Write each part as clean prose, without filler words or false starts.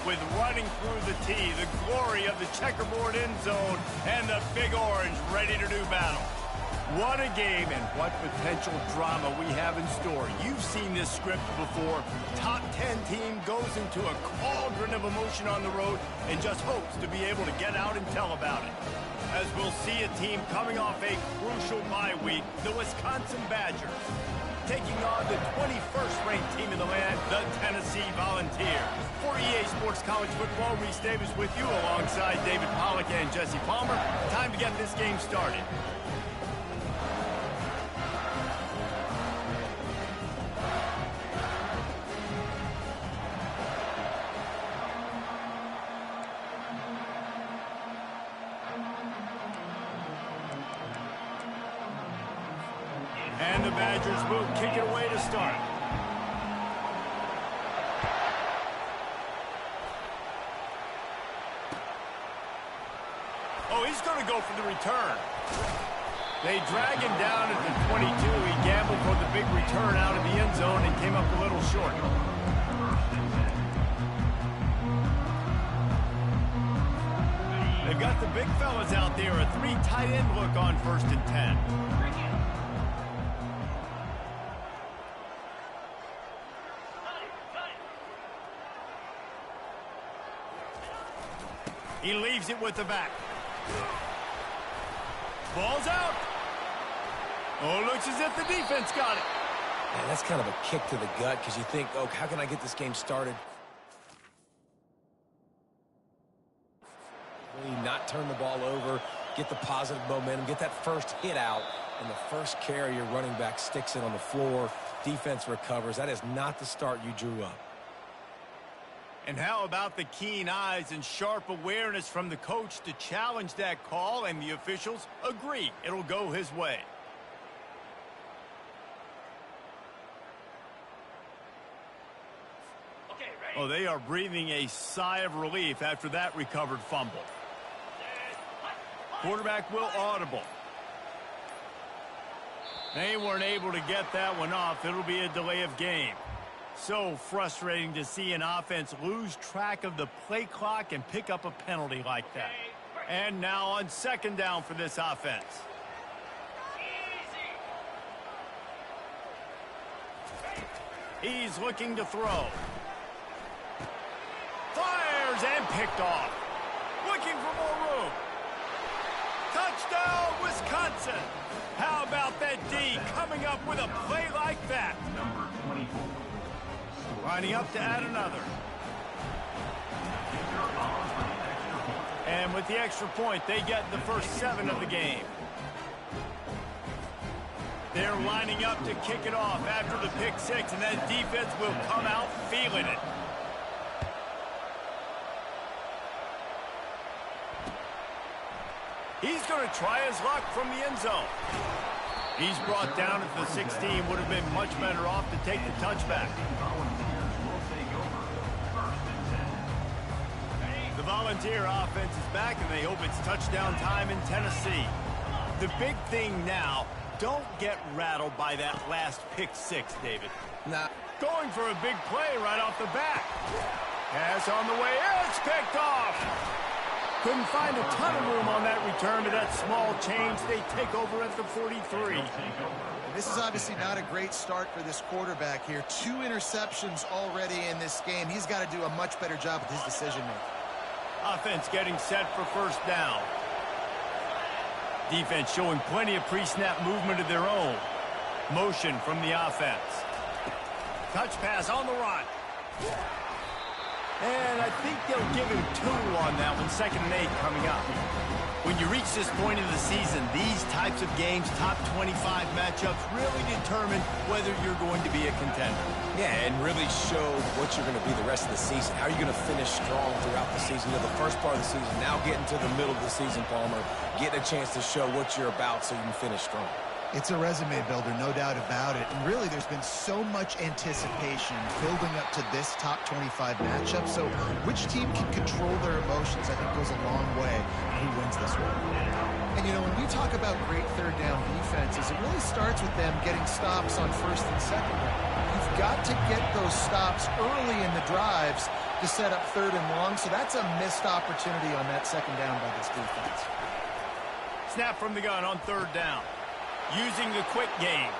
with running through the tee, the glory of the checkerboard end zone, and the Big Orange ready to do battle. What a game and what potential drama we have in store. You've seen this script before. Top 10 team goes into a cauldron of emotion on the road and just hopes to be able to get out and tell about it. As we'll see a team coming off a crucial bye week, the Wisconsin Badgers, taking on the 21st ranked team in the land, the Tennessee Volunteers. For EA Sports College Football, Reese Davis with you alongside David Pollack and Jesse Palmer. Time to get this game started. And the Badgers will kick it away to start. Oh, he's going to go for the return. They drag him down at the 22. He gambled for the big return out of the end zone and came up a little short. They've got the big fellas out there. A 3 tight end look on 1st and 10. He leaves it with the back. Ball's out. Oh, looks as if the defense got it. Man, that's kind of a kick to the gut because you think, oh, how can I get this game started? Really not turn the ball over, get the positive momentum, get that first hit out, and the first carry, your running back sticks it on the floor. Defense recovers. That is not the start you drew up. And how about the keen eyes and sharp awareness from the coach to challenge that call, and the officials agree it'll go his way. Okay, ready? Oh, they are breathing a sigh of relief after that recovered fumble. Quarterback will audible. They weren't able to get that one off. It'll be a delay of game. So frustrating to see an offense lose track of the play clock and pick up a penalty like that. And now on 2nd down for this offense. He's looking to throw. Fires and picked off. Looking for more room. Touchdown, Wisconsin. How about that D coming up with a play like that? Number 24. Lining up to add another. And with the extra point, they get the first 7 of the game. They're lining up to kick it off after the pick 6, and that defense will come out feeling it. He's going to try his luck from the end zone. He's brought down at the 16. Would have been much better off to take the touchback. The Volunteer offense is back, and they hope it's touchdown time in Tennessee. The big thing now, don't get rattled by that last pick 6, David. Nah. Going for a big play right off the bat. Pass on the way. It's picked off. Couldn't find a ton of room on that return to that small change. They take over at the 43. This is obviously not a great start for this quarterback here. 2 interceptions already in this game. He's got to do a much better job with his decision-making. Offense getting set for 1st down. Defense showing plenty of pre-snap movement of their own. Motion from the offense. Touch pass on the run. And I think they'll give him 2 on that one. 2nd and 8 coming up. When you reach this point in the season, these types of games, top 25 matchups, really determine whether you're going to be a contender. Yeah, and really show what you're going to be the rest of the season. How are you going to finish strong throughout the season? You know, the first part of the season, now getting to the middle of the season, Palmer, getting a chance to show what you're about so you can finish strong. It's a resume builder, no doubt about it. And really, there's been so much anticipation building up to this top 25 matchup. So which team can control their emotions, I think, goes a long way in who wins this one. And, you know, when we talk about great 3rd down defenses, it really starts with them getting stops on 1st and 2nd down. You've got to get those stops early in the drives to set up 3rd and long, so that's a missed opportunity on that 2nd down by this defense. Snap from the gun on 3rd down. Using the quick game.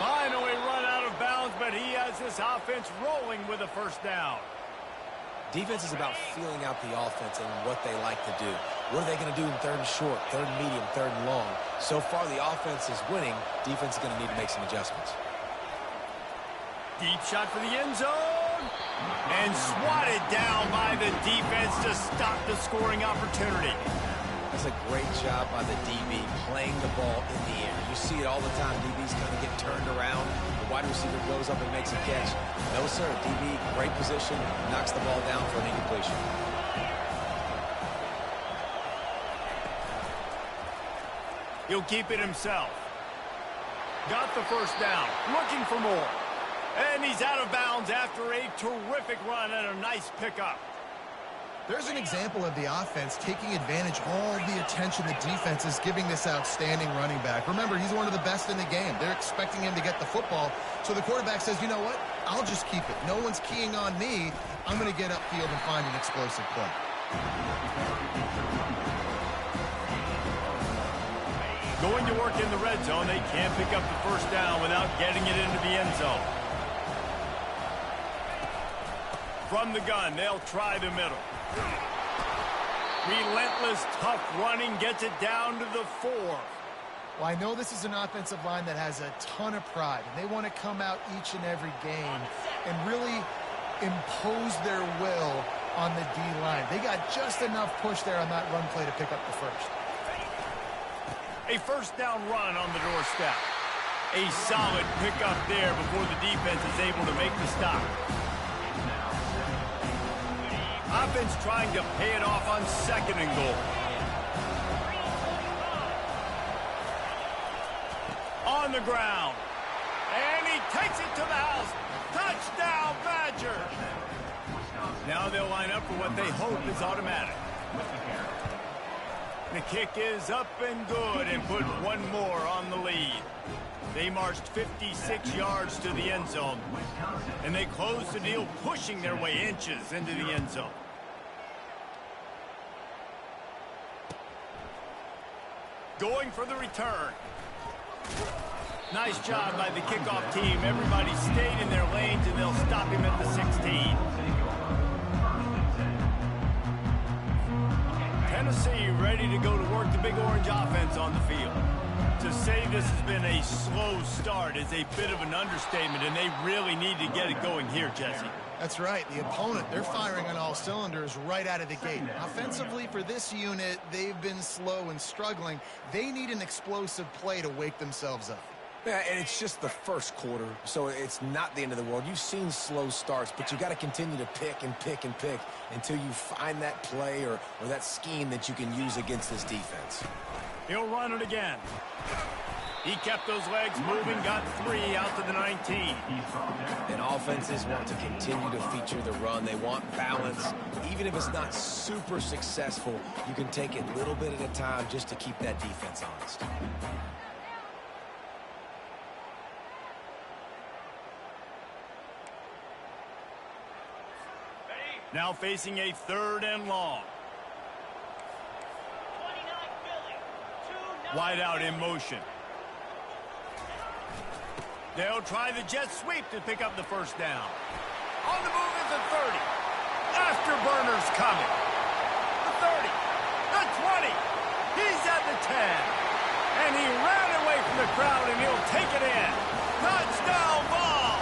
Finally run out of bounds, but he has this offense rolling with a 1st down. Defense is about feeling out the offense and what they like to do. What are they going to do in 3rd and short, 3rd and medium, 3rd and long? So far, the offense is winning. Defense is going to need to make some adjustments. Deep shot for the end zone. And swatted down by the defense to stop the scoring opportunity. That's a great job by the DB playing the ball in the air. You see it all the time. DBs kind of get turned around. The wide receiver goes up and makes a catch. No, sir. DB, great position, knocks the ball down for an incompletion. He'll keep it himself. Got the 1st down. Looking for more. And he's out of bounds after a terrific run and a nice pickup. There's an example of the offense taking advantage of all the attention the defense is giving this outstanding running back. Remember, he's one of the best in the game. They're expecting him to get the football. So the quarterback says, you know what? I'll just keep it. No one's keying on me. I'm going to get upfield and find an explosive play. Going to work in the red zone. They can't pick up the 1st down without getting it into the end zone. From the gun, they'll try the middle. Relentless, tough running gets it down to the 4. Well, I know this is an offensive line that has a ton of pride, and they want to come out each and every game and really impose their will on the D-line. They got just enough push there on that run play to pick up the 1st. A 1st down run on the doorstep. A solid pickup there before the defense is able to make the stop. Offense trying to pay it off on 2nd and goal. On the ground. And he takes it to the house. Touchdown, Badger. Now they'll line up for what they hope is automatic. The kick is up and good and put one more on the lead. They marched 56 yards to the end zone, and they closed the deal, pushing their way inches into the end zone. Going for the return. Nice job by the kickoff team. Everybody stayed in their lanes, and they'll stop him at the 16. Tennessee ready to go to work the Big Orange offense on the field. To say this has been a slow start is a bit of an understatement, and they really need to get it going here, Jesse. That's right. The opponent, they're firing on all cylinders right out of the gate. Offensively, for this unit, they've been slow and struggling. They need an explosive play to wake themselves up. Yeah, and it's just the 1st quarter, so it's not the end of the world. You've seen slow starts, but you got to continue to pick and pick and pick until you find that play or that scheme that you can use against this defense. He'll run it again. He kept those legs moving, got 3 out to the 19. And offenses want to continue to feature the run. They want balance. Even if it's not super successful, you can take it a little bit at a time just to keep that defense honest. Now facing a 3rd and long. Wide out in motion. They'll try the jet sweep to pick up the 1st down. On the move is the 30. Afterburner's coming. The 30. The 20. He's at the 10. And he ran away from the crowd, and he'll take it in. Touchdown ball.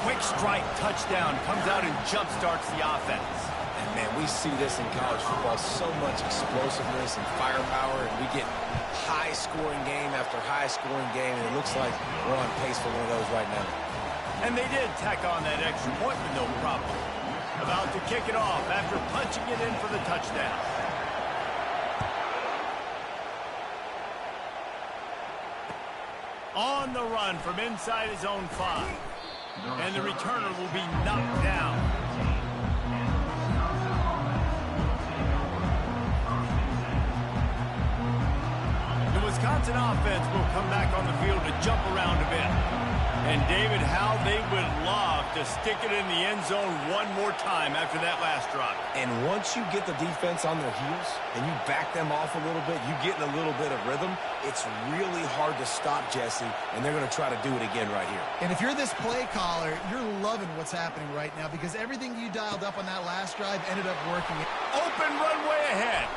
Quick strike touchdown comes out and jump-starts the offense. And, man, we see this in college football, so much explosiveness and firepower, and we get high-scoring game after high-scoring game, and it looks like we're on pace for one of those right now. And they did tack on that extra point with no problem. About to kick it off after punching it in for the touchdown. On the run from inside his own 5. And the returner will be knocked down. The Wisconsin offense will come back on the field to jump around a bit. And, David, how they would love to stick it in the end zone one more time after that last drive. And once you get the defense on their heels and you back them off a little bit, you get in a little bit of rhythm, it's really hard to stop, Jesse, and they're going to try to do it again right here. And if you're this play caller, you're loving what's happening right now because everything you dialed up on that last drive ended up working. Open runway ahead.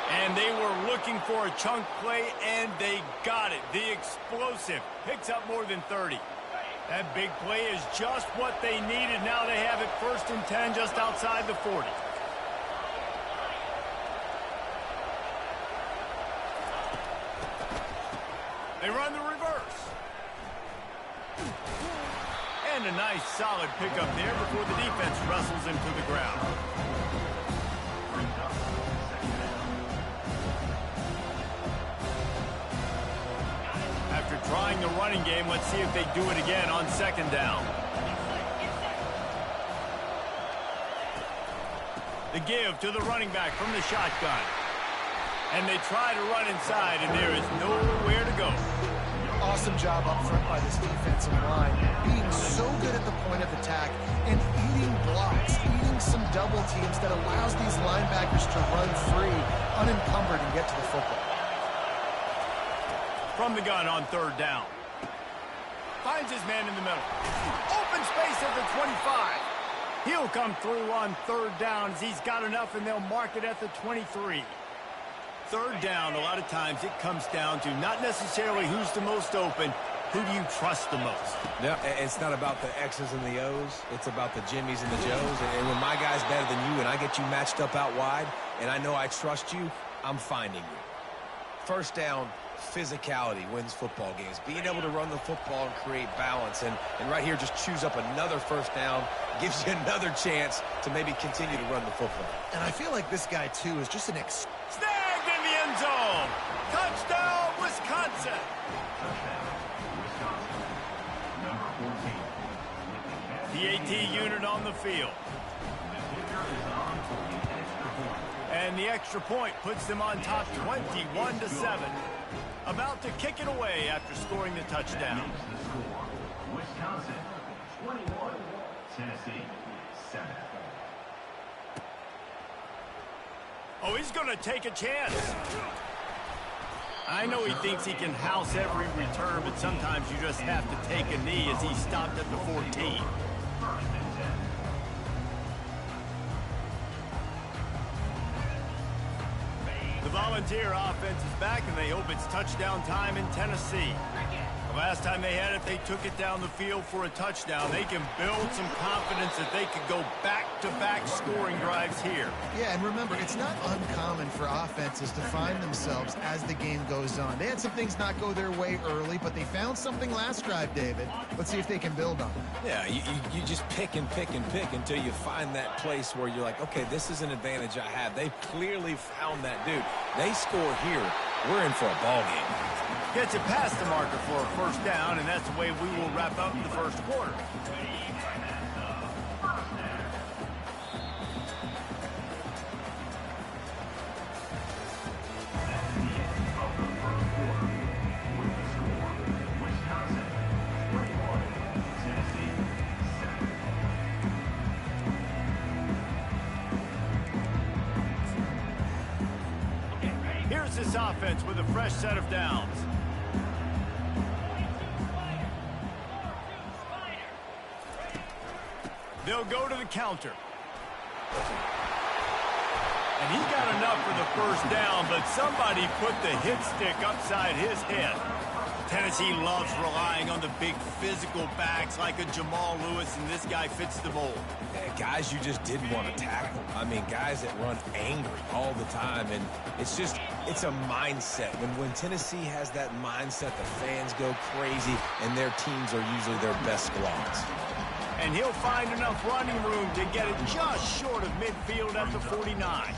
And they were looking for a chunk play, and they got it. The explosive picks up more than 30. That big play is just what they needed. Now they have it 1st and 10 just outside the 40. They run the reverse. And a nice solid pickup there before the defense wrestles him to the ground. After trying the running game, let's see if they do it again on 2nd down. The give to the running back from the shotgun. And they try to run inside, and there is nowhere to go. Awesome job up front by this defensive line, being so good at the point of attack and eating blocks, eating some double teams that allows these linebackers to run free, unencumbered, and get to the football. From the gun on 3rd down. Finds his man in the middle. Open space at the 25. He'll come through on 3rd down as he's got enough, and they'll mark it at the 23. 3rd down, a lot of times it comes down to not necessarily who's the most open, who do you trust the most? No, it's not about the X's and the O's. It's about the Jimmies and the Joes. And when my guy's better than you and I get you matched up out wide and I know I trust you, I'm finding you. 1st down, physicality wins football games. Being able to run the football and create balance. And right here, just choose up another 1st down, gives you another chance to maybe continue to run the football. And I feel like this guy, too, is just an Snagged in the end zone. Touchdown, Wisconsin. The AT unit on the field. And the extra point puts them on top 21-7. About to kick it away after scoring the touchdown. Wisconsin 21, Tennessee 7. Oh, he's going to take a chance. I know he thinks he can house every return, but sometimes you just have to take a knee as he stopped at the 14. The Volunteer offense is back, and they hope it's touchdown time in Tennessee. The last time they had it, they took it down the field for a touchdown. They can build some confidence that they could go back-to-back scoring drives here. Yeah, and remember, it's not uncommon for offenses to find themselves as the game goes on. They had some things not go their way early, but they found something last drive, David. Let's see if they can build on it. Yeah, you just pick and pick and pick until you find that place where you're like, okay, this is an advantage I have. They clearly found that dude. They score here, we're in for a ball game. Gets it past the marker for a 1st down, and that's the way we will wrap up the 1st quarter. Here's this offense with a fresh set of downs. They'll go to the counter. And he got enough for the 1st down, but somebody put the hit stick upside his head. Tennessee loves relying on the big physical backs like a Jamal Lewis, and this guy fits the mold. Guys you just didn't want to tackle. I mean, guys that run angry all the time, and it's a mindset. When Tennessee has that mindset, the fans go crazy, and their teams are usually their best squads. And he'll find enough running room to get it just short of midfield at the 49.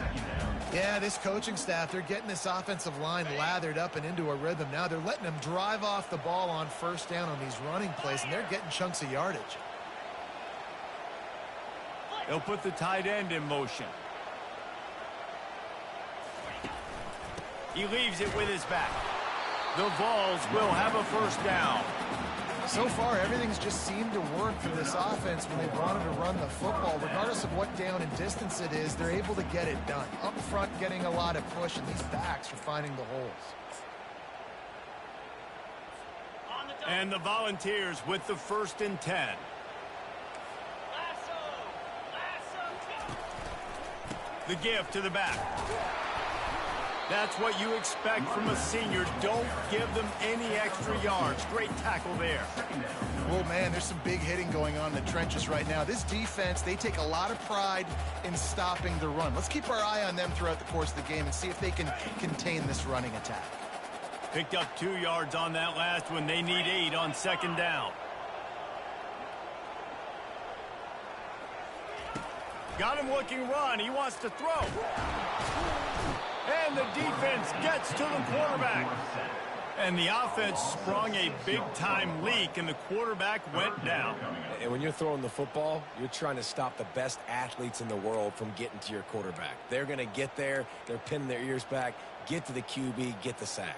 Yeah, this coaching staff, they're getting this offensive line lathered up and into a rhythm. Now they're letting them drive off the ball on 1st down on these running plays, and they're getting chunks of yardage. They'll put the tight end in motion. He leaves it with his back. The Vols will have a first down. So far, everything's just seemed to work for this offense when they wanted to run the football. Regardless of what down and distance it is, they're able to get it done. Up front, getting a lot of push, and these backs are finding the holes. And the Volunteers with the 1st and 10. The give to the back. That's what you expect from a senior. Don't give them any extra yards. Great tackle there. Oh, man, there's some big hitting going on in the trenches right now. This defense, they take a lot of pride in stopping the run. Let's keep our eye on them throughout the course of the game and see if they can contain this running attack. Picked up 2 yards on that last one. They need 8 on 2nd down. Got him looking run. He wants to throw. And the defense gets to the quarterback. And the offense sprung a big-time leak, and the quarterback went down. And when you're throwing the football, you're trying to stop the best athletes in the world from getting to your quarterback. They're going to get there. They're pinning their ears back, get to the QB, get the sack.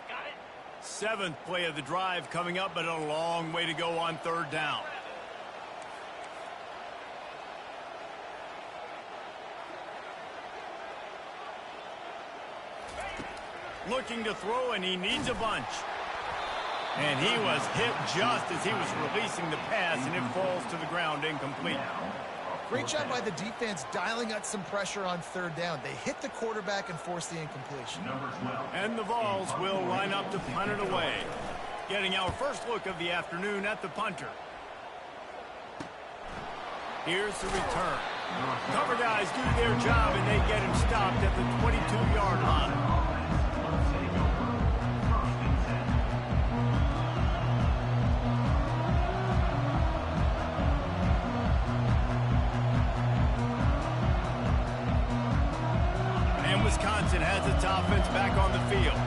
7th play of the drive coming up, but a long way to go on 3rd down. Looking to throw, and he needs a bunch. And he was hit just as he was releasing the pass, and it falls to the ground incomplete. Great job by the defense dialing out some pressure on 3rd down. They hit the quarterback and forced the incompletion. And the Vols will line up to punt it away. Getting our first look of the afternoon at the punter. Here's the return. Cover guys do their job, and they get him stopped at the 22-yard line. Wisconsin has its offense back on the field.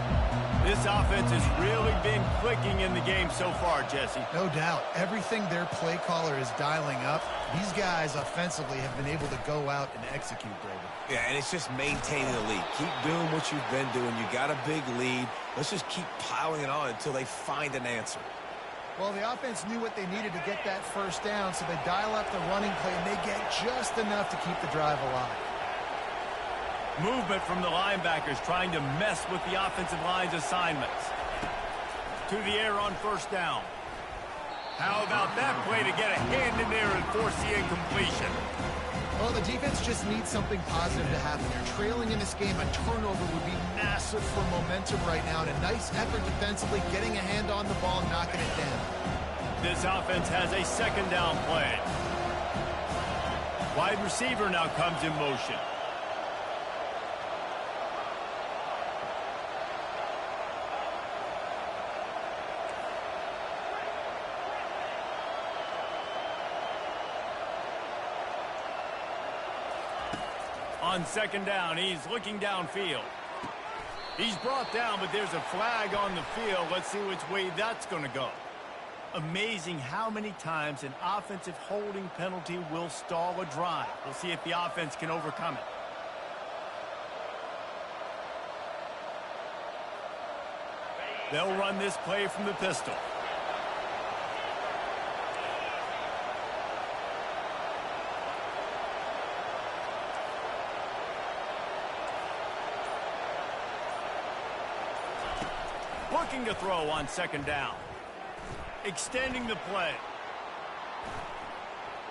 This offense has really been clicking in the game so far, Jesse. No doubt. Everything their play caller is dialing up, these guys offensively have been able to go out and execute, Brady. Yeah, and it's just maintaining the lead. Keep doing what you've been doing. You got a big lead. Let's just keep piling it on until they find an answer. Well, the offense knew what they needed to get that first down, so they dial up the running play, and they get just enough to keep the drive alive. Movement from the linebackers trying to mess with the offensive line's assignments. To the air on 1st down. How about that play to get a hand in there and force the incompletion? Well, the defense just needs something positive to happen. They're trailing in this game. A turnover would be massive for momentum right now. And a nice effort defensively, getting a hand on the ball and knocking it down. This offense has a 2nd down play. Wide receiver now comes in motion. On 2nd down, he's looking downfield. He's brought down, but there's a flag on the field. Let's see which way that's going to go. Amazing how many times an offensive holding penalty will stall a drive. We'll see if the offense can overcome it. They'll run this play from the pistol. Looking to throw on 2nd down. Extending the play.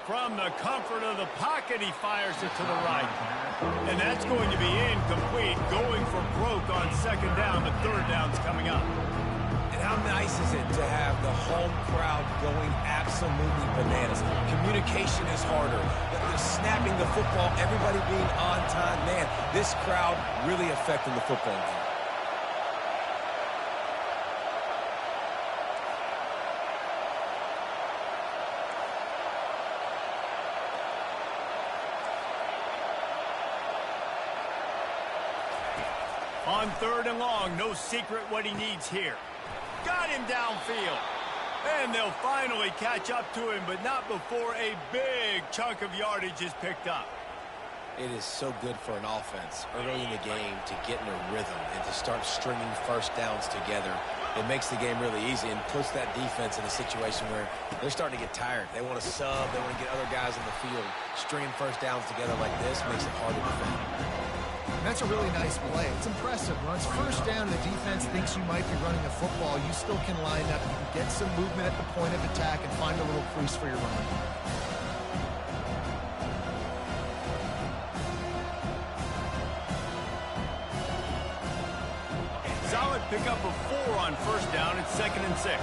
From the comfort of the pocket, he fires it to the right. And that's going to be incomplete. Going for broke on 2nd down. The 3rd down's coming up. And how nice is it to have the home crowd going absolutely bananas? Communication is harder. They're snapping the football, everybody being on time. Man, this crowd really affecting the football game. On 3rd and long, no secret what he needs here. Got him downfield. And they'll finally catch up to him, but not before a big chunk of yardage is picked up. It is so good for an offense early in the game to get in a rhythm and to start stringing first downs together. it makes the game really easy and puts that defense in a situation where they're starting to get tired. They want to sub. They want to get other guys on the field. Stringing first downs together like this makes it hard to defend. That's a really nice play. It's impressive. When it's first down, the defense thinks you might be running the football. You still can line up. You can get some movement at the point of attack and find a little crease for your run. Solid pickup of 4 on first down. It's 2nd and 6.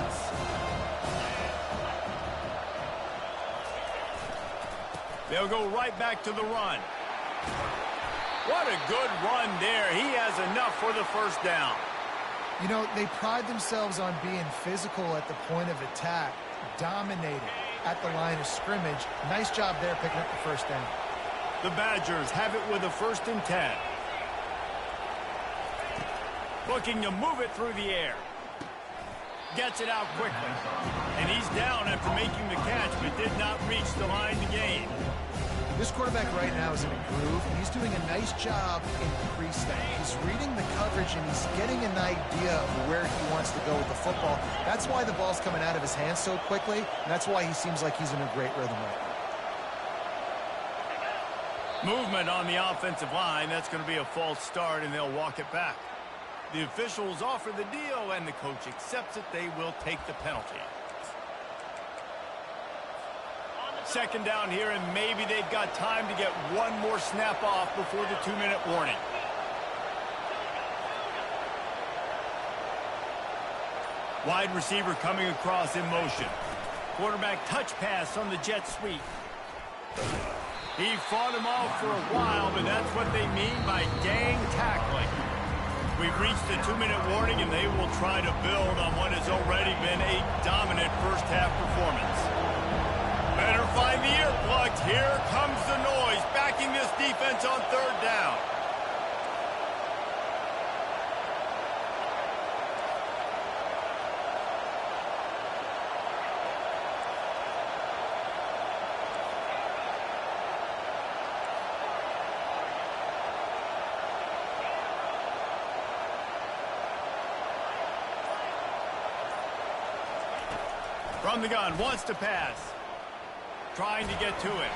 They'll go right back to the run. What a good run there. He has enough for the first down. You know, they pride themselves on being physical at the point of attack, dominating at the line of scrimmage. Nice job there picking up the first down. The Badgers have it with a 1st and 10. Looking to move it through the air. Gets it out quickly. And he's down after making the catch, but did not reach the line to gain. This quarterback right now is in a groove, and he's doing a nice job in pre-snap. He's reading the coverage, and he's getting an idea of where he wants to go with the football. That's why the ball's coming out of his hands so quickly, and that's why he seems like he's in a great rhythm right now. Movement on the offensive line. That's going to be a false start, and they'll walk it back. The officials offer the deal, and the coach accepts it. They will take the penalty. 2nd down here, and maybe they've got time to get one more snap off before the 2-minute warning. Wide receiver coming across in motion. Quarterback touch pass on the jet sweep. He fought him off for a while, but that's what they mean by gang tackling. We've reached the 2-minute warning, and they will try to build on what has already been a dominant first-half performance. Better find the earplugs. Here comes the noise, backing this defense on 3rd down. From the gun, wants to pass. Trying to get to it.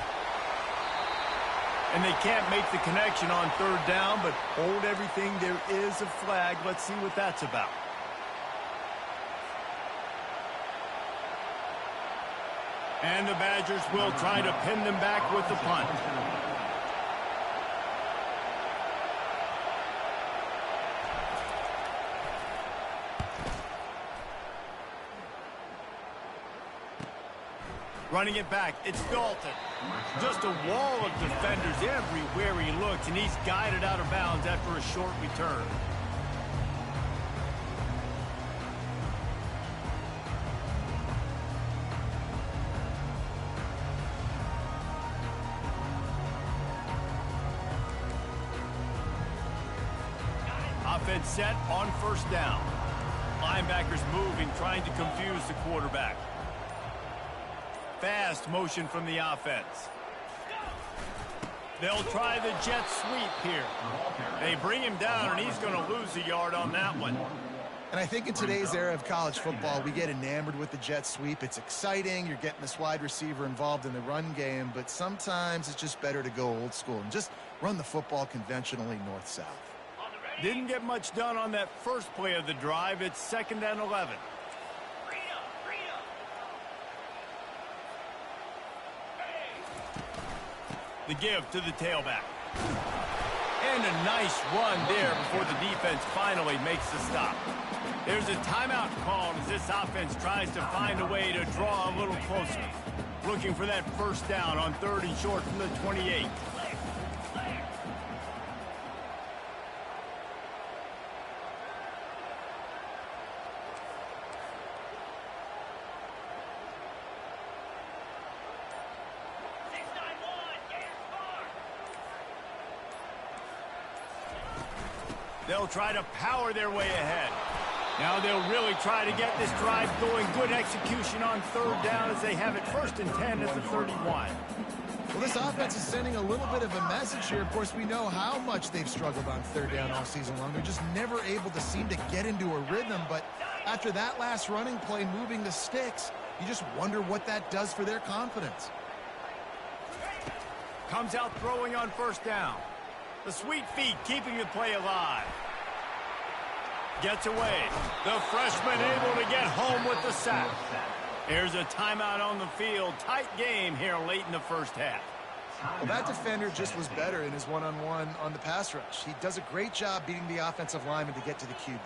And they can't make the connection on 3rd down, but hold everything. There is a flag. Let's see what that's about. And the Badgers will try to pin them back with the punt. Running it back, it's Dalton. Just a wall of defenders everywhere he looks, and he's guided out of bounds after a short return. Offense set on 1st down. Linebackers moving, trying to confuse the quarterback. Fast motion from the offense. They'll try the jet sweep here. They bring him down, and he's going to lose a yard on that one. And I think in today's era of college football, we get enamored with the jet sweep. It's exciting. You're getting this wide receiver involved in the run game, but sometimes it's just better to go old school and just run the football conventionally north-south. Didn't get much done on that first play of the drive. It's 2nd and 11. The give to the tailback. And a nice run there before the defense finally makes the stop. There's a timeout called as this offense tries to find a way to draw a little closer. Looking for that 1st down on 3rd and short from the 28. They'll try to power their way ahead. Now they'll really try to get this drive going. Good execution on 3rd down as they have it 1st and 10 at the 31. Well, this offense is sending a little bit of a message here. Of course, we know how much they've struggled on third down all season long. They're just never able to seem to get into a rhythm. But after that last running play, moving the sticks, you just wonder what that does for their confidence. Comes out throwing on first down. The sweet feet keeping the play alive. Gets away. The freshman able to get home with the sack. Here's a timeout on the field. Tight game here late in the first half. Well, that defender just was better in his one-on-one on the pass rush. He does a great job beating the offensive lineman to get to the QB.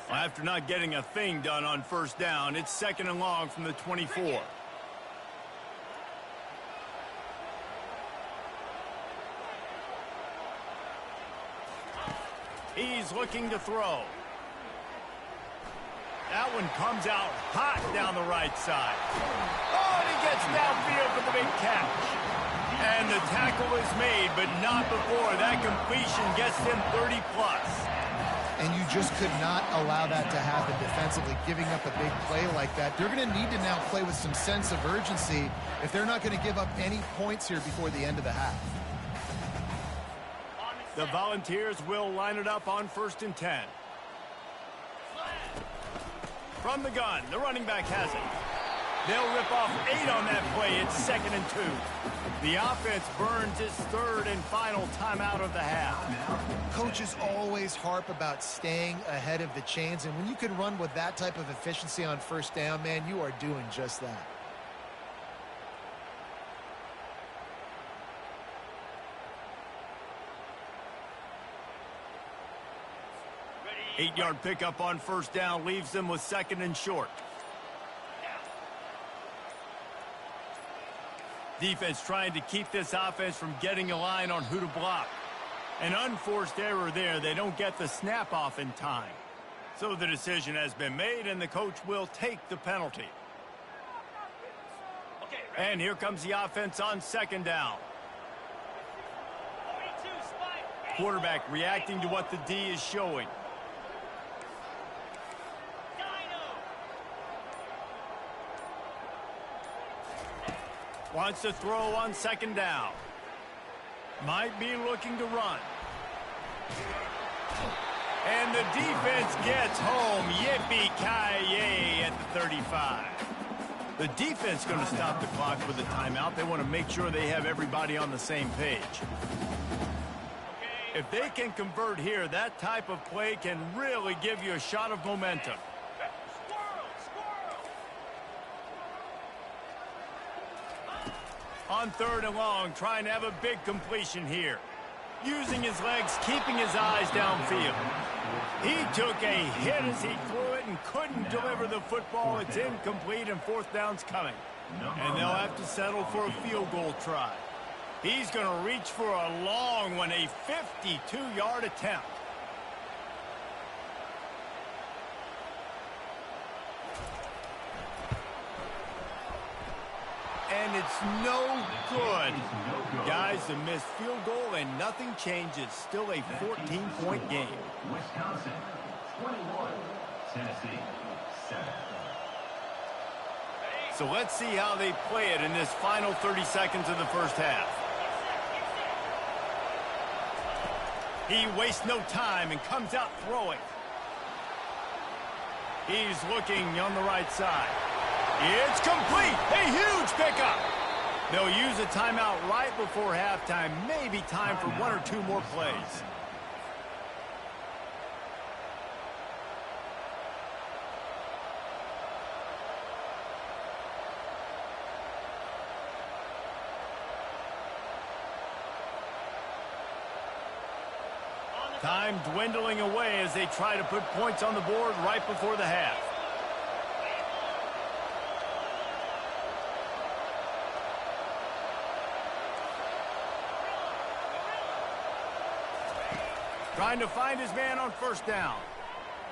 Well, after not getting a thing done on first down, it's second and long from the 24. He's looking to throw. That one comes out hot down the right side. Oh, and he gets downfield for the big catch. And the tackle is made, but not before that completion gets him 30-plus. And you just could not allow that to happen defensively, giving up a big play like that. They're going to need to now play with some sense of urgency if they're not going to give up any points here before the end of the half. The Volunteers will line it up on 1st and 10. From the gun, the running back has it. They'll rip off 8 on that play. It's 2nd and 2. The offense burns its third and final timeout of the half. Coaches always harp about staying ahead of the chains, and when you can run with that type of efficiency on first down, man, you are doing just that. Eight-yard pickup on first down leaves them with 2nd and short. Defense trying to keep this offense from getting a line on who to block. An unforced error there. They don't get the snap off in time. So the decision has been made, and the coach will take the penalty. And here comes the offense on 2nd down. Quarterback reacting to what the D is showing. Wants to throw on 2nd down. Might be looking to run. And the defense gets home. Yippee-ki-yay at the 35. The defense going to stop the clock with a timeout. They want to make sure they have everybody on the same page. If they can convert here, that type of play can really give you a shot of momentum. On 3rd and long, trying to have a big completion here. Using his legs, keeping his eyes downfield. He took a hit as he threw it and couldn't deliver the football. It's incomplete, and 4th down's coming. And they'll have to settle for a field goal try. He's going to reach for a long one, a 52-yard attempt. And it's no good. Guys, a missed field goal and nothing changes. Still a 14-point game. Wisconsin 21, Tennessee 7. So let's see how they play it in this final 30 seconds of the first half. He wastes no time and comes out throwing. He's looking on the right side. It's complete. A huge pickup. They'll use a timeout right before halftime. Maybe time for 1 or 2 more plays. Time dwindling away as they try to put points on the board right before the half. Trying to find his man on first down.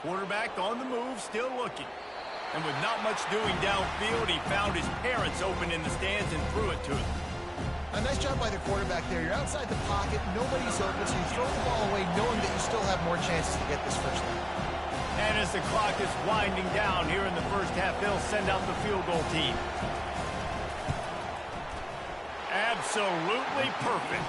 Quarterback on the move, still looking. And with not much doing downfield, he found his parents open in the stands and threw it to him. A nice job by the quarterback there. You're outside the pocket, nobody's open, so you throw the ball away knowing that you still have more chances to get this first down. And as the clock is winding down here in the first half, they'll send out the field goal team. Absolutely perfect.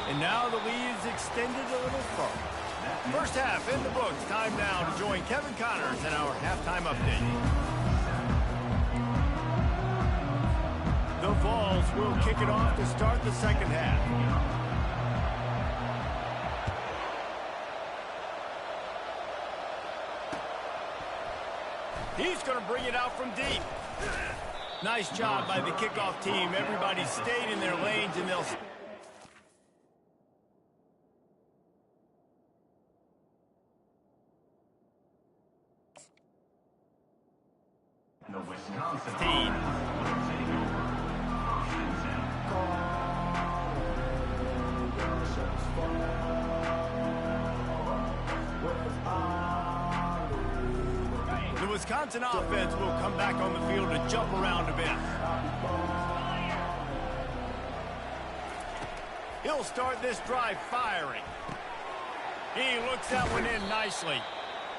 And now the lead is extended a little further. First half in the books. Time now to join Kevin Connors in our halftime update. The Vols will kick it off to start the second half. He's going to bring it out from deep. Nice job by the kickoff team. Everybody stayed in their lanes, and they'll... The Wisconsin team. will take over first and 10. The Wisconsin offense will come back on the field to jump around a bit. He'll start this drive firing. He looks that one in nicely.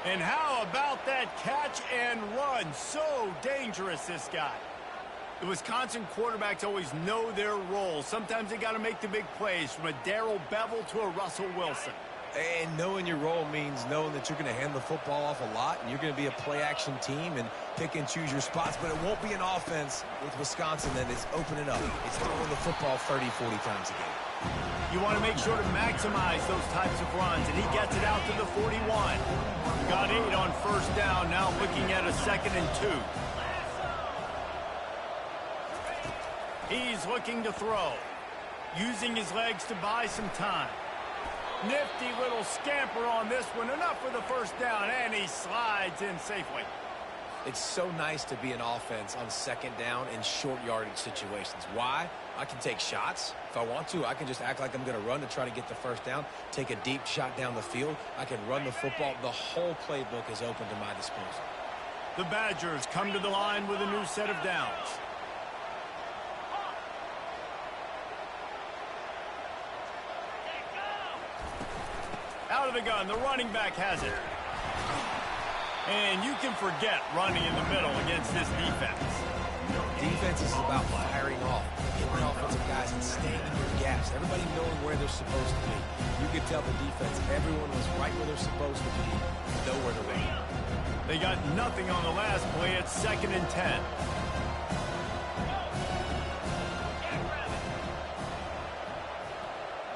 And how about that catch and run? So dangerous, this guy. The Wisconsin quarterbacks always know their role. Sometimes they got to make the big plays, from a Darrell Bevel to a Russell Wilson. And knowing your role means knowing that you're going to hand the football off a lot, and you're going to be a play-action team and pick and choose your spots. But it won't be an offense with Wisconsin that is opening up. It's throwing the football 30, 40 times a game. You want to make sure to maximize those types of runs, and he gets it out to the 41. Got 8 on first down, now looking at a 2nd and 2. He's looking to throw, using his legs to buy some time. Nifty little scamper on this one, enough for the first down, and he slides in safely. It's so nice to be an offense on 2nd down in short yardage situations. Why? I can take shots. If I want to, I can just act like I'm going to run to try to get the first down, take a deep shot down the field. I can run the football. The whole playbook is open to my disposal. The Badgers come to the line with a new set of downs. Out of the gun, the running back has it. And you can forget running in the middle against this defense. Defense is about firing off, hitting the offensive guys and staying in your gaps. Everybody knowing where they're supposed to be. You could tell the defense, everyone was right where they're supposed to be, nowhere to run. They got nothing on the last play. It's 2nd and 10.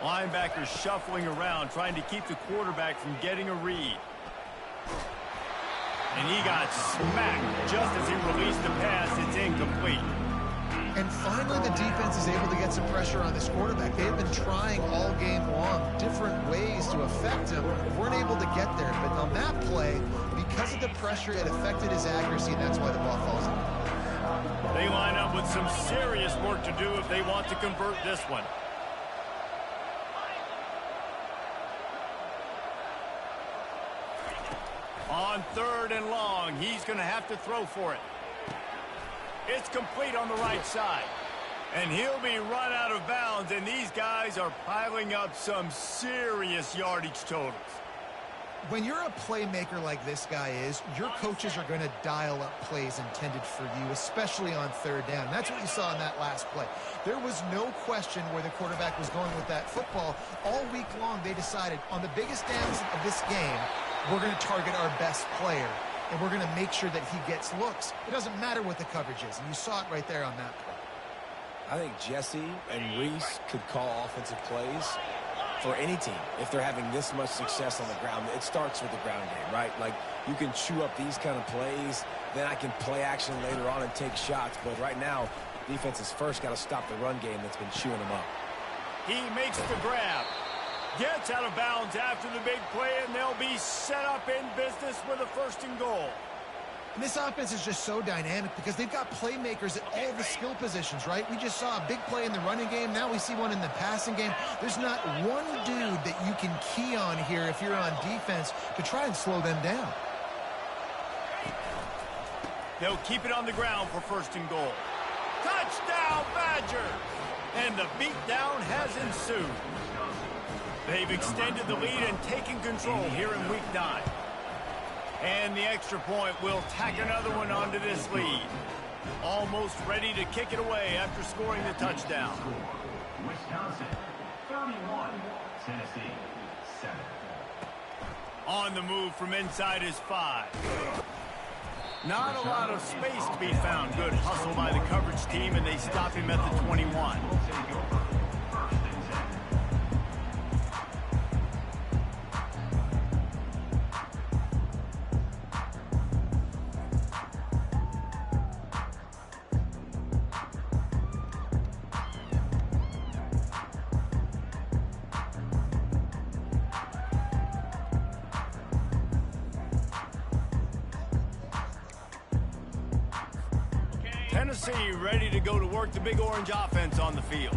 Linebackers shuffling around, trying to keep the quarterback from getting a read. And he got smacked just as he released the pass. It's incomplete. And finally, the defense is able to get some pressure on this quarterback. They have been trying all game long different ways to affect him. Weren't able to get there. But on that play, because of the pressure, it affected his accuracy, and that's why the ball falls in. They line up with some serious work to do if they want to convert this one. On 3rd and long, he's going to have to throw for it. It's complete on the right side. And he'll be run out of bounds, and these guys are piling up some serious yardage totals. When you're a playmaker like this guy is, your coaches are going to dial up plays intended for you, especially on 3rd down. And that's what you saw in that last play. There was no question where the quarterback was going with that football. All week long, they decided on the biggest downs of this game, we're going to target our best player, and we're going to make sure that he gets looks. It doesn't matter what the coverage is, and you saw it right there on that play. I think Jesse and Reese could call offensive plays for any team if they're having this much success on the ground. It starts with the ground game, right? Like, you can chew up these kind of plays, then I can play action later on and take shots. But right now, defense has first got to stop the run game that's been chewing them up. He makes the grab. Gets out of bounds after the big play, and they'll be set up in business with a 1st and goal. And this offense is just so dynamic because they've got playmakers at all the skill positions, right? We just saw a big play in the running game. Now we see one in the passing game. There's not one dude that you can key on here if you're on defense to try and slow them down. They'll keep it on the ground for 1st and goal. Touchdown, Badgers! And the beatdown has ensued. They've extended the lead and taken control here in Week 9. And the extra point will tack another one onto this lead. Almost ready to kick it away after scoring the touchdown. Wisconsin 31, Tennessee 7. On the move from inside his 5. Not a lot of space to be found. Good hustle by the coverage team, and they stop him at the 21. Tennessee ready to go to work the Big Orange offense on the field.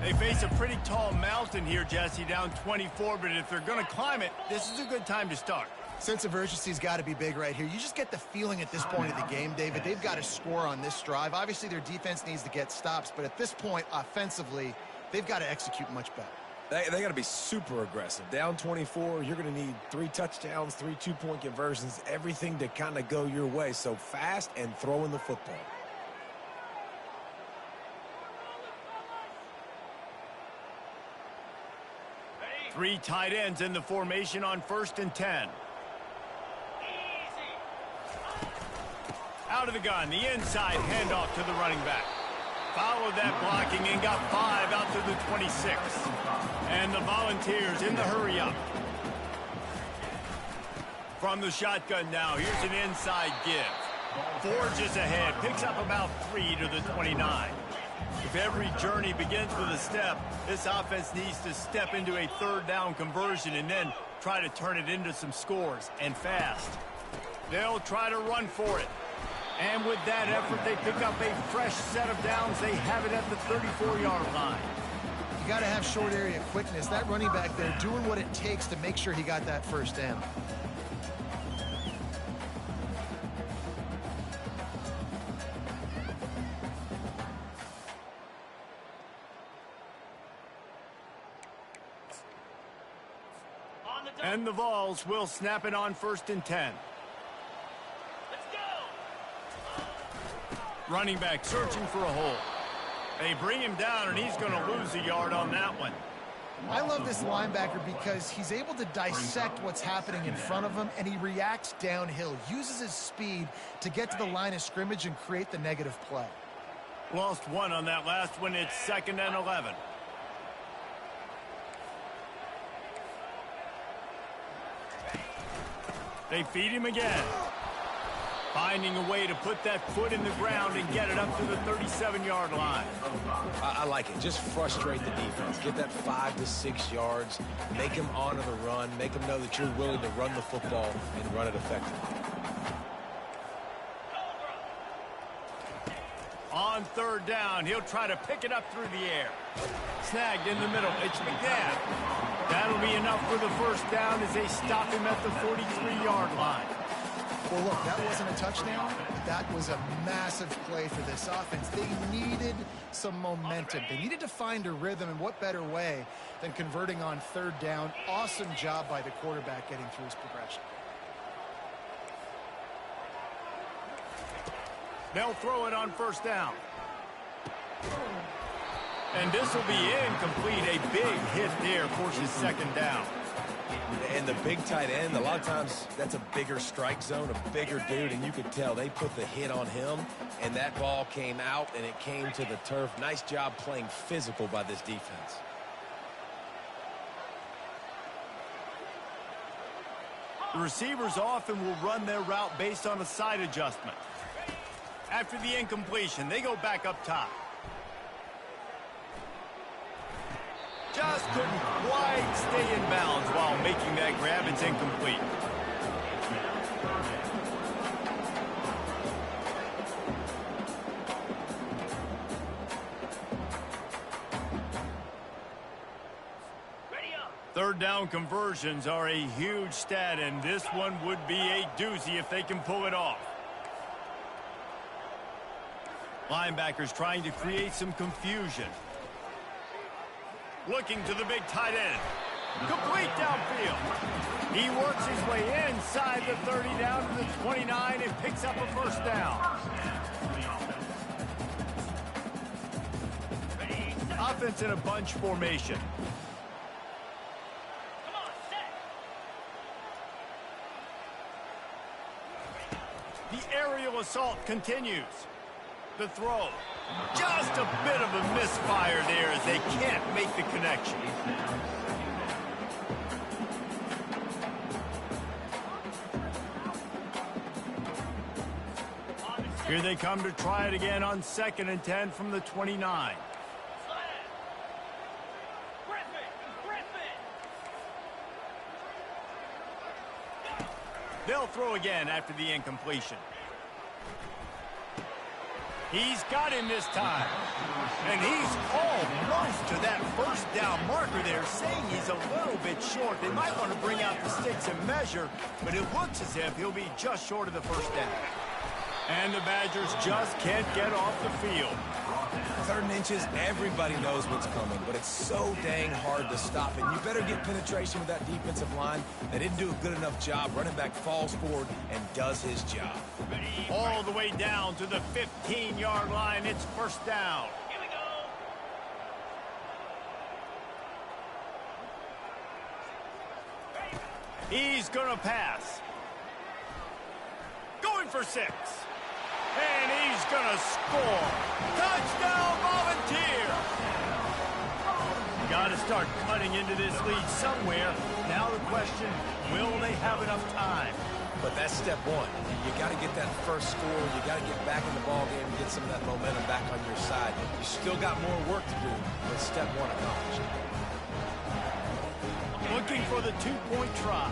They face a pretty tall mountain here, Jesse, down 24, but if they're going to climb it, this is a good time to start. Sense of urgency's got to be big right here. You just get the feeling at this point of the game, David, they've got to score on this drive. Obviously, their defense needs to get stops, but at this point, offensively, they've got to execute much better. They got to be super aggressive. Down 24, you're going to need 3 touchdowns, 3 two-point conversions, everything to kind of go your way. So fast and throwing the football. 3 tight ends in the formation on 1st and 10. Out of the gun, the inside handoff to the running back. Followed that blocking and got 5 out to the 26. And the Volunteers in the hurry up. From the shotgun now, here's an inside give. Forges ahead, picks up about 3 to the 29. If every journey begins with a step, this offense needs to step into a 3rd down conversion and then try to turn it into some scores, and fast. They'll try to run for it. And with that effort, they pick up a fresh set of downs. They have it at the 34-yard line. You got to have short area quickness. That running back there doing what it takes to make sure he got that 1st down. And the Vols will snap it on 1st and 10. Let's go. Running back searching for a hole. They bring him down, and he's going to lose a yard on that one. I love this linebacker because he's able to dissect what's happening in front of him, and he reacts downhill, uses his speed to get to the line of scrimmage and create the negative play. Lost 1 on that last one. It's 2nd and 11. They feed him again. Finding a way to put that foot in the ground and get it up to the 37-yard line. I like it. Just frustrate the defense. Get that 5 to 6 yards. Make them honor the run. Make them know that you're willing to run the football and run it effectively. On 3rd down, he'll try to pick it up through the air. Snagged in the middle. It's McNabb. That'll be enough for the 1st down as they stop him at the 43-yard line. Well, look, that wasn't a touchdown, but that was a massive play for this offense. They needed some momentum. They needed to find a rhythm, and what better way than converting on 3rd down. Awesome job by the quarterback getting through his progression. They'll throw it on 1st down. And this will be incomplete. A big hit there forces 2nd down. And the big tight end, a lot of times that's a bigger strike zone, a bigger dude, and you could tell they put the hit on him, and that ball came out, and it came to the turf. Nice job playing physical by this defense. The receivers often will run their route based on a side adjustment. After the incompletion, they go back up top. Just couldn't quite stay in bounds while making that grab. It's incomplete. Ready up. 3rd down conversions are a huge stat, and this one would be a doozy if they can pull it off. Linebackers trying to create some confusion. Looking to the big tight end. Complete downfield. He works his way inside the 30 down to the 29 and picks up a first down. Offense in a bunch formation. Come on, set. The aerial assault continues. The throw. Just a bit of a misfire there as they can't make the connection. Here they come to try it again on 2nd and 10 from the 29. They'll throw again after the incompletion. He's got him this time. And he's almost to that first down marker there, saying he's a little bit short. They might want to bring out the sticks and measure, but it looks as if he'll be just short of the first down. And the Badgers just can't get off the field. 3rd and inches, everybody knows what's coming, but it's so dang hard to stop. And you better get penetration with that defensive line. They didn't do a good enough job. Running back falls forward and does his job. All the way down to the 15-yard line. It's first down. Here we go. He's going to pass. Going for 6. And he's going to score. Touchdown, Volunteer! Got to start cutting into this lead somewhere. Now the question, will they have enough time? But that's step one. You got to get that first score. You got to get back in the ball game and get some of that momentum back on your side. You still got more work to do, but step one accomplished. Looking for the 2-point try.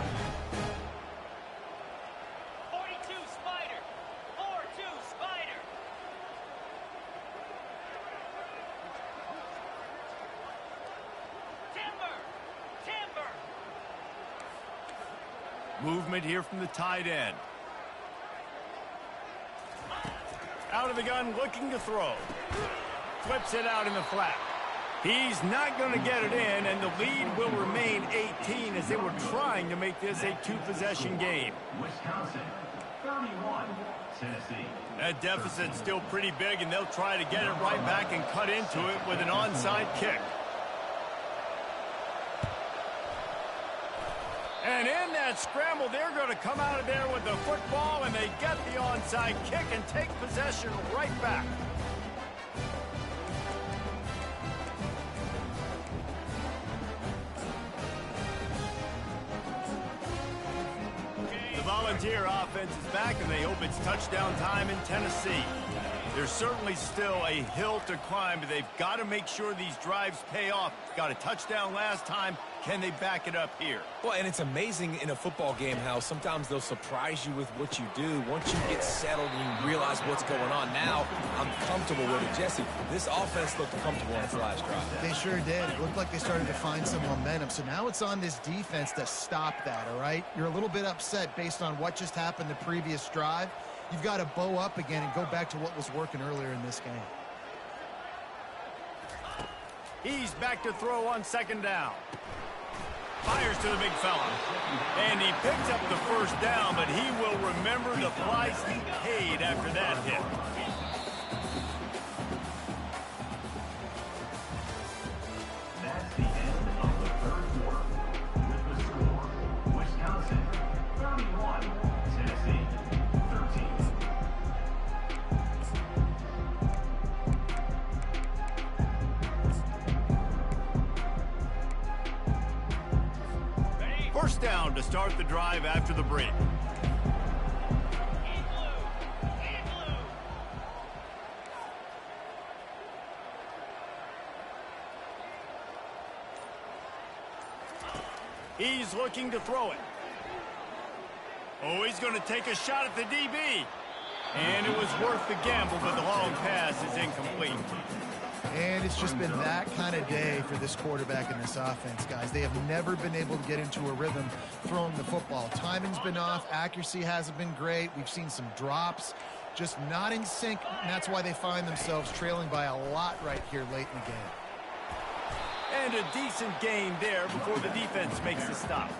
42 Spider. 4-2 Spider. Timber. Movement here from the tight end. Out of the gun, looking to throw. Flips it out in the flat. He's not going to get it in, and the lead will remain 18 as they were trying to make this a 2-possession game. Wisconsin, 31, Tennessee. That deficit's still pretty big, and they'll try to get it right back and cut into it with an onside kick. And in that scramble, they're going to come out of there with the football, and they get the onside kick and take possession right back. The Volunteer offense is back, and they hope it's touchdown time in Tennessee. There's certainly still a hill to climb, but they've got to make sure these drives pay off. Got a touchdown last time. Can they back it up here? Well, and it's amazing in a football game how sometimes they'll surprise you with what you do. Once you get settled and you realize what's going on, now I'm comfortable with it. Jesse, this offense looked comfortable on its last drive. They sure did. It looked like they started to find some momentum. So now it's on this defense to stop that, all right? You're a little bit upset based on what just happened the previous drive. You've got to bow up again and go back to what was working earlier in this game. He's back to throw on 2nd down. Fires to the big fella. And he picks up the first down, but he will remember the price he paid after that hit. That's the end of the 3rd quarter. With the score, Wisconsin, 31, Tennessee, 13. First down to start the drive after the break. He's looking to throw it. Oh, he's going to take a shot at the DB. And it was worth the gamble, but the long pass is incomplete. And it's just been that kind of day for this quarterback in this offense, guys. They have never been able to get into a rhythm throwing the football. Timing's been off. Accuracy hasn't been great. We've seen some drops, just not in sync. And that's why they find themselves trailing by a lot right here late in the game. And a decent gain there before the defense makes the stop.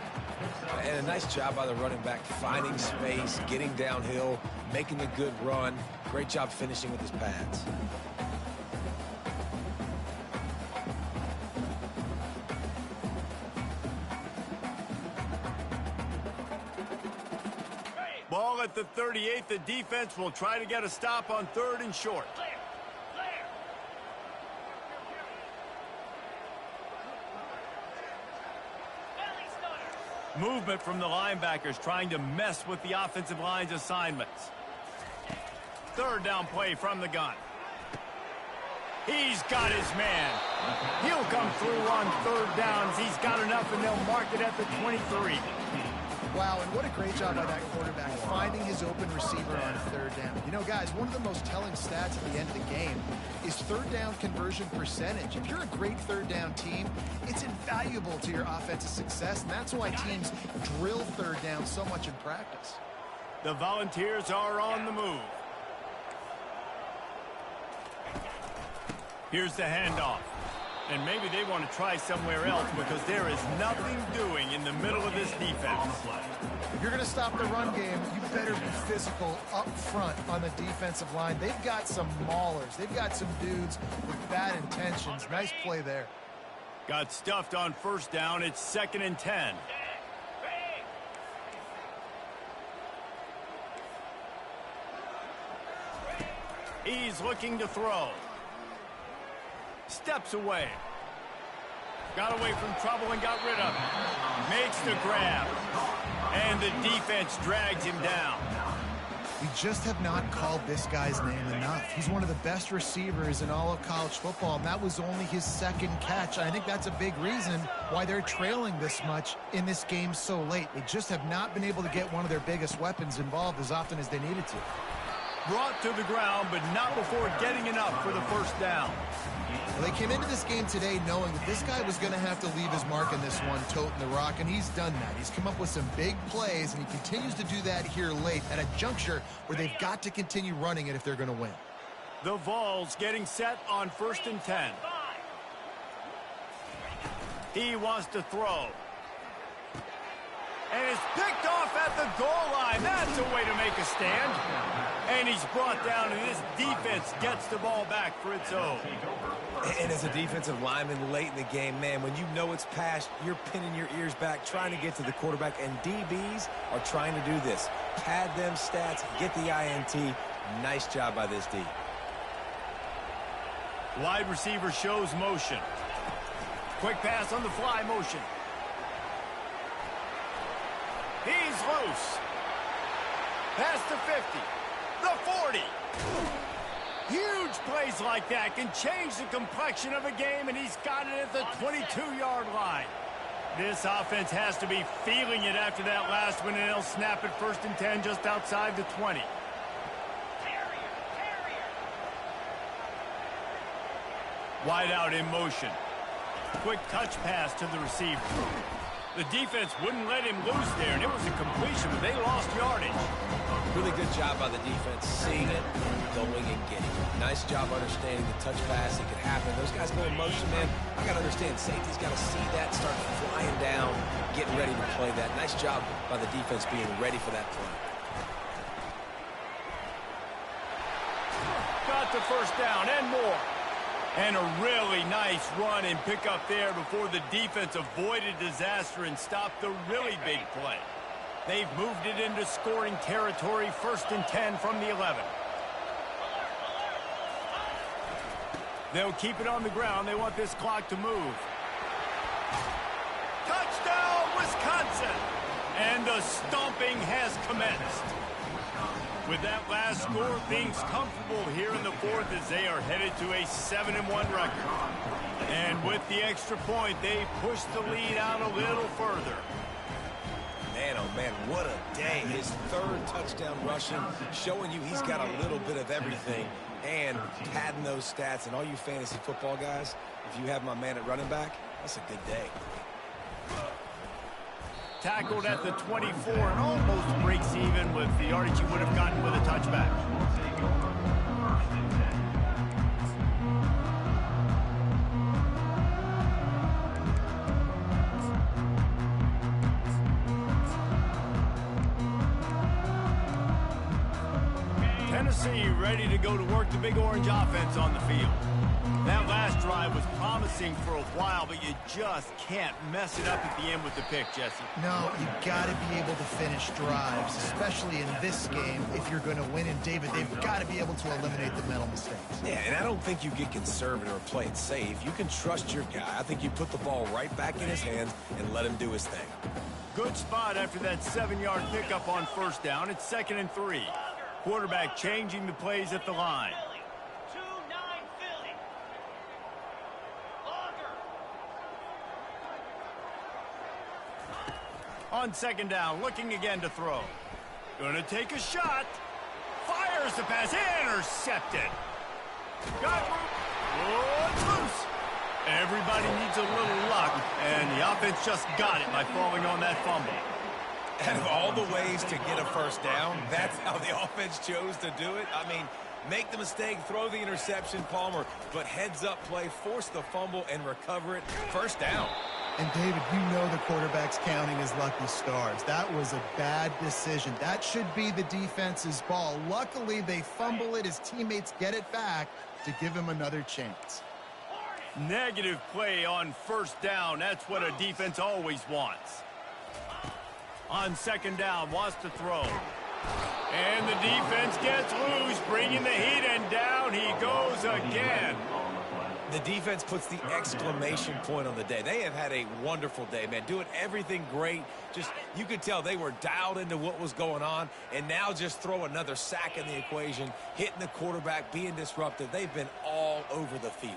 And a nice job by the running back, finding space, getting downhill, making a good run. Great job finishing with his pads. Ball at the 38. The defense will try to get a stop on 3rd and short. Clear. Clear. Belly stunner. Movement from the linebackers trying to mess with the offensive line's assignments. 3rd down play from the gun. He's got his man. He'll come through on 3rd downs. He's got enough, and they'll mark it at the 23. Wow, and what a great job by that quarterback, finding his open receiver on 3rd down. You know, guys, one of the most telling stats at the end of the game is 3rd down conversion percentage. If you're a great 3rd down team, it's invaluable to your offensive success, and that's why teams drill 3rd down so much in practice. The Volunteers are on the move. Here's the handoff. And maybe they want to try somewhere else because there is nothing doing in the middle of this defense. If you're going to stop the run game, you better be physical up front on the defensive line. They've got some maulers. They've got some dudes with bad intentions. Nice play there. Got stuffed on 1st down. It's 2nd and 10. He's looking to throw. Steps away. Got away from trouble and got rid of it. Makes the grab. And the defense drags him down. We just have not called this guy's name enough. He's one of the best receivers in all of college football, and that was only his 2nd catch. I think that's a big reason why they're trailing this much in this game so late. They just have not been able to get one of their biggest weapons involved as often as they needed to. Brought to the ground, but not before getting enough for the 1st down. Well, they came into this game today knowing that this guy was going to have to leave his mark in this one, toting the rock, and he's done that. He's come up with some big plays, and he continues to do that here late at a juncture where they've got to continue running it if they're going to win. The Vols getting set on 1st and 10. He wants to throw. And it's picked off at the goal line. That's a way to make a stand. And he's brought down, and this defense gets the ball back for its own. And as a defensive lineman late in the game, man, when you know it's past, you're pinning your ears back, trying to get to the quarterback, and DBs are trying to do this. Pad them stats, get the INT. Nice job by this D. Wide receiver shows motion. Quick pass on the fly motion. He's loose. Past the 50. The 40. Huge plays like that can change the complexion of a game, and he's got it at the 22-yard line. This offense has to be feeling it after that last one, and they'll snap it 1st and 10 just outside the 20. Wide out in motion. Quick touch pass to the receiver. The defense wouldn't let him loose there, and it was a completion, but they lost yardage. Really good job by the defense, seeing it, going and getting it. Nice job understanding the touch pass that could happen. Those guys go in motion, man. I got to understand, safety's got to see that, start flying down, getting ready to play that. Nice job by the defense being ready for that play. Got the 1st down and more. And a really nice run and pickup there before the defense avoided disaster and stopped the really big play. They've moved it into scoring territory, 1st and 10 from the 11. They'll keep it on the ground. They want this clock to move. Touchdown, Wisconsin! And the stomping has commenced. With that last score, things comfortable here in the 4th as they are headed to a 7-1 record. And with the extra point, they push the lead out a little further. Man, oh man, what a day. His 3rd touchdown rushing, showing you he's got a little bit of everything and padding those stats. And all you fantasy football guys, if you have my man at running back, that's a good day. Tackled at the 24 and almost breaks even with the yardage he would have gotten with a touchback. Tennessee ready to go to work the Big Orange offense on the field. That last drive was promising for a while, but you just can't mess it up at the end with the pick, Jesse. No, you got to be able to finish drives, especially in this game if you're going to win. And, David, they've got to be able to eliminate the mental mistakes. Yeah, and I don't think you get conservative or play it safe. You can trust your guy. I think you put the ball right back in his hands and let him do his thing. Good spot after that 7-yard pickup on first down. It's 2nd and 3. Quarterback changing the plays at the line. 2-9 Philly. Longer. On 2nd down, looking again to throw. Gonna take a shot. Fires the pass. Intercepted. Got room. Oh, it's loose. Everybody needs a little luck, and the offense just got it by falling on that fumble. Out of all the ways to get a first down, that's how the offense chose to do it. I mean, make the mistake, throw the interception, Palmer, but heads-up play, force the fumble, and recover it. First down. And, David, you know the quarterback's counting his lucky stars. That was a bad decision. That should be the defense's ball. Luckily, they fumble it. His teammates get it back to give him another chance. Negative play on first down. That's what a defense always wants. On 2nd down, wants to throw. And the defense gets loose, bringing the heat, and down he goes again. The defense puts the exclamation point on the day. They have had a wonderful day, man. Doing everything great. Just, you could tell they were dialed into what was going on, and now just throw another sack in the equation, hitting the quarterback, being disruptive. They've been all over the field.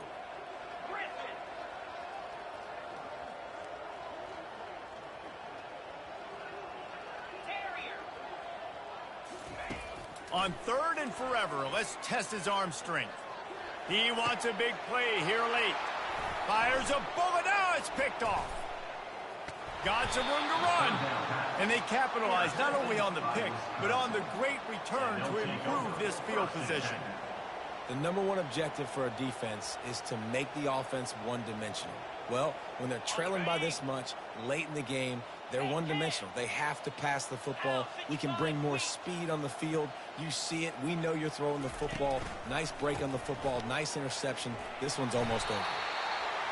On 3rd and forever, let's test his arm strength. He wants a big play here late. Fires a bullet. Now it's picked off. Got some room to run. And they capitalize not only on the pick, but on the great return to improve this field position. The number one objective for a defense is to make the offense one-dimensional. Well, when they're trailing by this much late in the game, they're one-dimensional. They have to pass the football. We can bring more speed on the field. You see it. We know you're throwing the football. Nice break on the football. Nice interception. This one's almost over.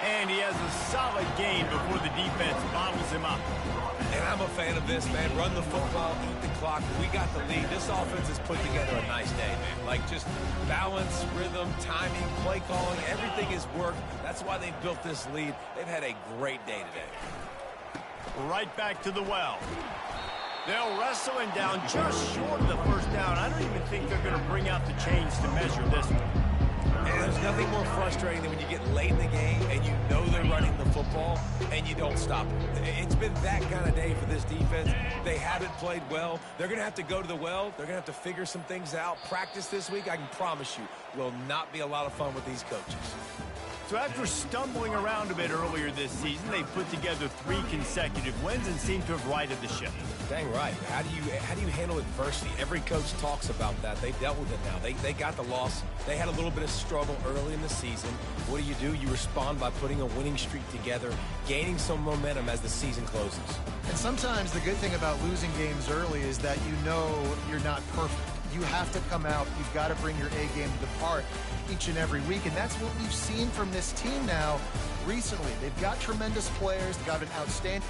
And he has a solid game before the defense bottles him up. And I'm a fan of this, man. Run the football, eat the clock. We got the lead. This offense has put together a nice day, man. Like, just balance, rhythm, timing, play calling. Everything has worked. That's why they built this lead. They've had a great day today. Right back to the well. They'll wrestle him down just short of the first down. I don't even think they're going to bring out the chains to measure this one. And there's nothing more frustrating than when you get late in the game and you know they're running the football and you don't stop it. It's been that kind of day for this defense. They haven't played well. They're going to have to go to the well. They're going to have to figure some things out. Practice this week, I can promise you, will not be a lot of fun with these coaches. So after stumbling around a bit earlier this season, they put together 3 consecutive wins and seem to have righted the ship. Dang right. How do you handle adversity? Every coach talks about that. They dealt with it now. They got the loss. They had a little bit of struggle early in the season. What do? You respond by putting a winning streak together, gaining some momentum as the season closes. And sometimes the good thing about losing games early is that you know you're not perfect. You have to come out. You've got to bring your A game to the part each and every week, and that's what we've seen from this team now recently. They've got tremendous players. They've got an outstanding